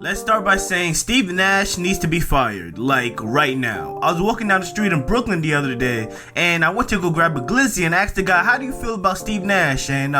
Let's start by saying Steve Nash needs to be fired, like right now. I was walking down the street in Brooklyn the other day, and I went to go grab a glizzy and asked the guy, how do you feel about Steve Nash? And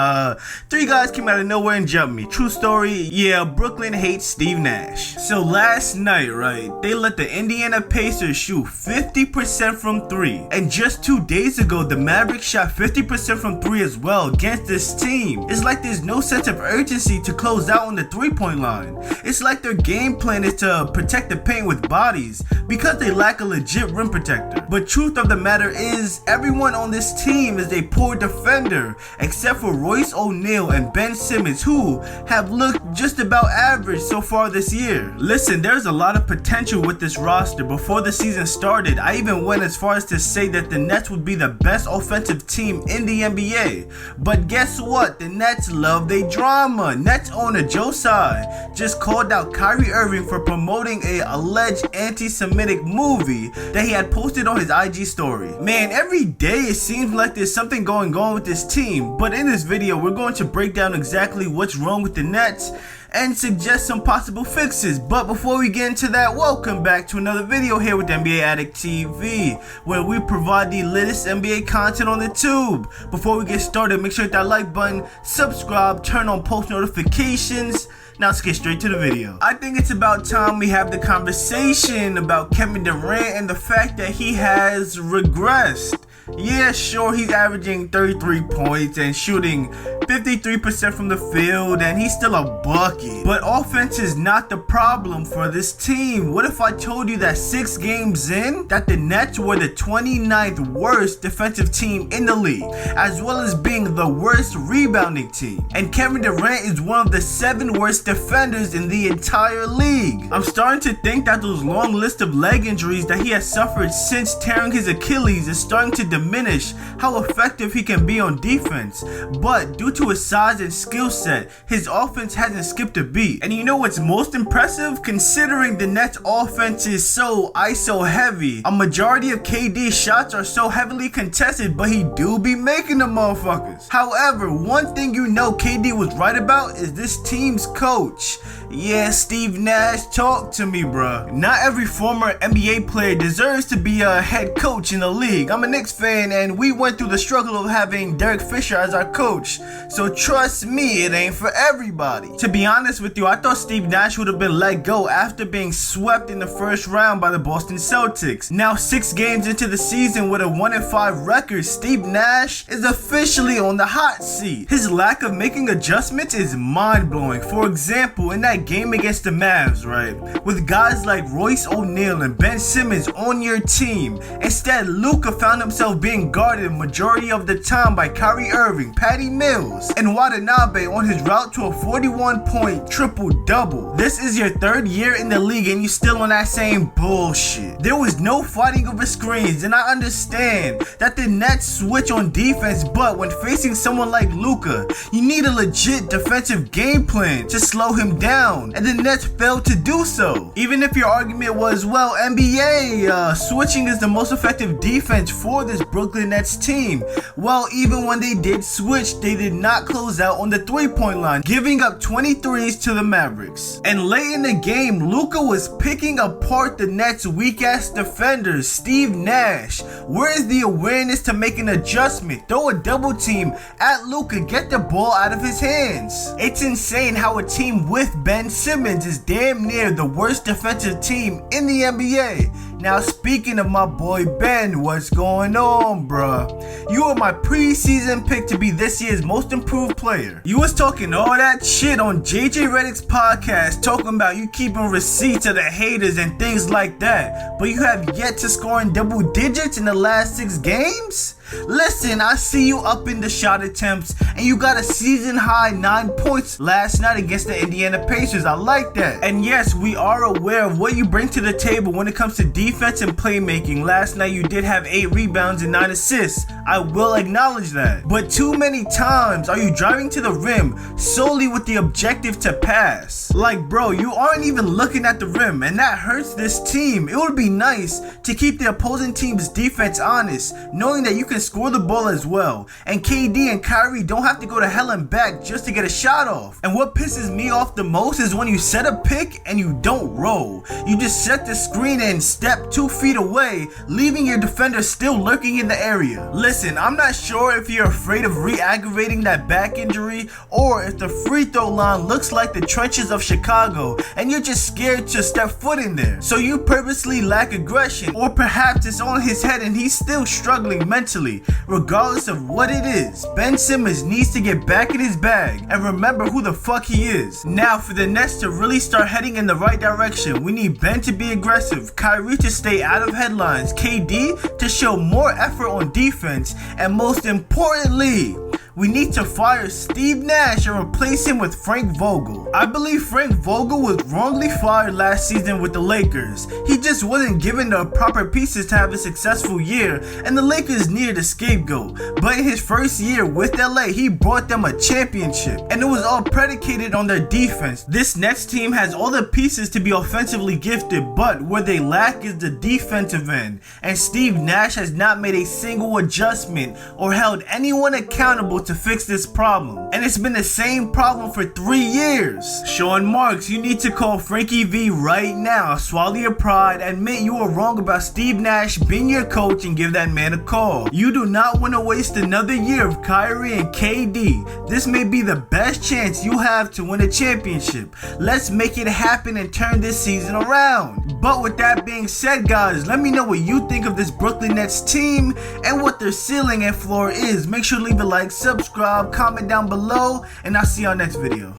3 guys came out of nowhere and jumped me. True story, yeah, Brooklyn hates Steve Nash. So last night, right, they let the Indiana Pacers shoot 50% from 3. And just 2 days ago, the Mavericks shot 50% from 3 as well against this team. It's like there's no sense of urgency to close out on the 3-point line. It's like their game plan is to protect the paint with bodies because they lack a legit rim protector. But truth of the matter is, everyone on this team is a poor defender except for Royce O'Neal and Ben Simmons, who have looked just about average so far this year. Listen, there's a lot of potential with this roster. Before the season started, I even went as far as to say that the Nets would be the best offensive team in the NBA. But guess what? The Nets love their drama. Nets owner Joe Tsai just called out KYRIE for promoting a alleged anti-Semitic movie that he had posted on his IG story. Man, every day it seems like there's something going on with this team, but in this video we're going to break down exactly what's wrong with the Nets and suggest some possible fixes. But before we get into that, welcome back to another video here with NBA Addict TV, where we provide the latest NBA content on the tube. Before we get started, make sure to hit that like button, subscribe, turn on post notifications. Now let's get straight to the video. I think it's about time we have the conversation about Kevin Durant and the fact that he has regressed. Yeah, sure, he's averaging 33 points and shooting 53% from the field, and he's still a bucket. But offense is not the problem for this team. What if I told you that 6 games in, that the Nets were the 29th worst defensive team in the league, as well as being the worst rebounding team? And Kevin Durant is one of the 7 worst defenders in the entire league. I'm starting to think that those long list of leg injuries that he has suffered since tearing his Achilles is starting to diminish how effective he can be on defense. But due to his size and skill set, his offense hasn't skipped a beat. And you know what's most impressive? Considering the Nets offense is so ISO heavy, a majority of KD's shots are so heavily contested, but he do be making them motherfuckers. However, one thing you know KD was right about is this team's coach. Yeah, Steve Nash, talk to me, bruh. Not every former NBA player deserves to be a head coach in the league. I'm a Knicks fan, and we went through the struggle of having Derek Fisher as our coach. So trust me, it ain't for everybody. To be honest with you, I thought Steve Nash would have been let go after being swept in the first round by the Boston Celtics. Now 6 games into the season with a 1-5 record, Steve Nash is officially on the hot seat. His lack of making adjustments is mind-blowing. For example, in that game against the Mavs, right, with guys like Royce O'Neal and Ben Simmons on your team, instead Luka found himself being guarded majority of the time by Kyrie Irving, Patty Mills, and Watanabe on his route to a 41-point triple-double. This is your 3rd year in the league and you still on that same bullshit. There was no fighting over screens, and I understand that the Nets switch on defense, but when facing someone like Luka, you need a legit defensive game plan to slow him down, and the Nets failed to do so. Even if your argument was, well, NBA, switching is the most effective defense for this Brooklyn Nets team. Well, even when they did switch, they did not close out on the 3-point line, giving up 23s to the Mavericks. And late in the game, Luka was picking apart the Nets' weak-ass defenders. Steve Nash, where is the awareness to make an adjustment? Throw a double team at Luka, get the ball out of his hands. It's insane how a team with Ben Simmons is damn near the worst defensive team in the NBA. Now speaking of my boy Ben, what's going on, bruh? You were my preseason pick to be this year's most improved player. You was talking all that shit on JJ Redick's podcast, talking about you keeping receipts of the haters and things like that, but you have yet to score in double digits in the last 6 games? Listen, I see you up in the shot attempts, and you got a season high 9 points last night against the Indiana Pacers. I like that. And yes, we are aware of what you bring to the table when it comes to defense and playmaking. Last night you did have 8 rebounds and 9 assists. I will acknowledge that. But too many times are you driving to the rim solely with the objective to pass. Like bro, you aren't even looking at the rim, and that hurts this team. It would be nice to keep the opposing team's defense honest, knowing that you can score the ball as well, and KD and Kyrie don't have to go to hell and back just to get a shot off. And what pisses me off the most is when you set a pick and you don't roll. You just set the screen and step 2 feet away, leaving your defender still lurking in the area. Listen, I'm not sure if you're afraid of re-aggravating that back injury, or if the free throw line looks like the trenches of Chicago and you're just scared to step foot in there. So you purposely lack aggression, or perhaps it's on his head and he's still struggling mentally. Regardless of what it is, Ben Simmons needs to get back in his bag and remember who the fuck he is. Now for the Nets to really start heading in the right direction, we need Ben to be aggressive, Kyrie to stay out of headlines, KD to show more effort on defense, and most importantly, we need to fire Steve Nash and replace him with Frank Vogel. I believe Frank Vogel was wrongly fired last season with the Lakers. He just wasn't given the proper pieces to have a successful year, and the Lakers needed a scapegoat. But in his first year with LA, he brought them a championship, and it was all predicated on their defense. This Nets team has all the pieces to be offensively gifted, but where they lack is the defensive end, and Steve Nash has not made a single adjustment or held anyone accountable to fix this problem, and it's been the same problem for 3 years. Sean Marks, you need to call Frankie V right now, swallow your pride, admit you were wrong about Steve Nash being your coach, and give that man a call. You do not want to waste another year of Kyrie and KD. This may be the best chance you have to win a championship. Let's make it happen and turn this season around. But with that being said, guys, let me know what you think of this Brooklyn Nets team and what their ceiling and floor is. Make sure to leave a like, subscribe, comment down below, and I'll see y'all next video.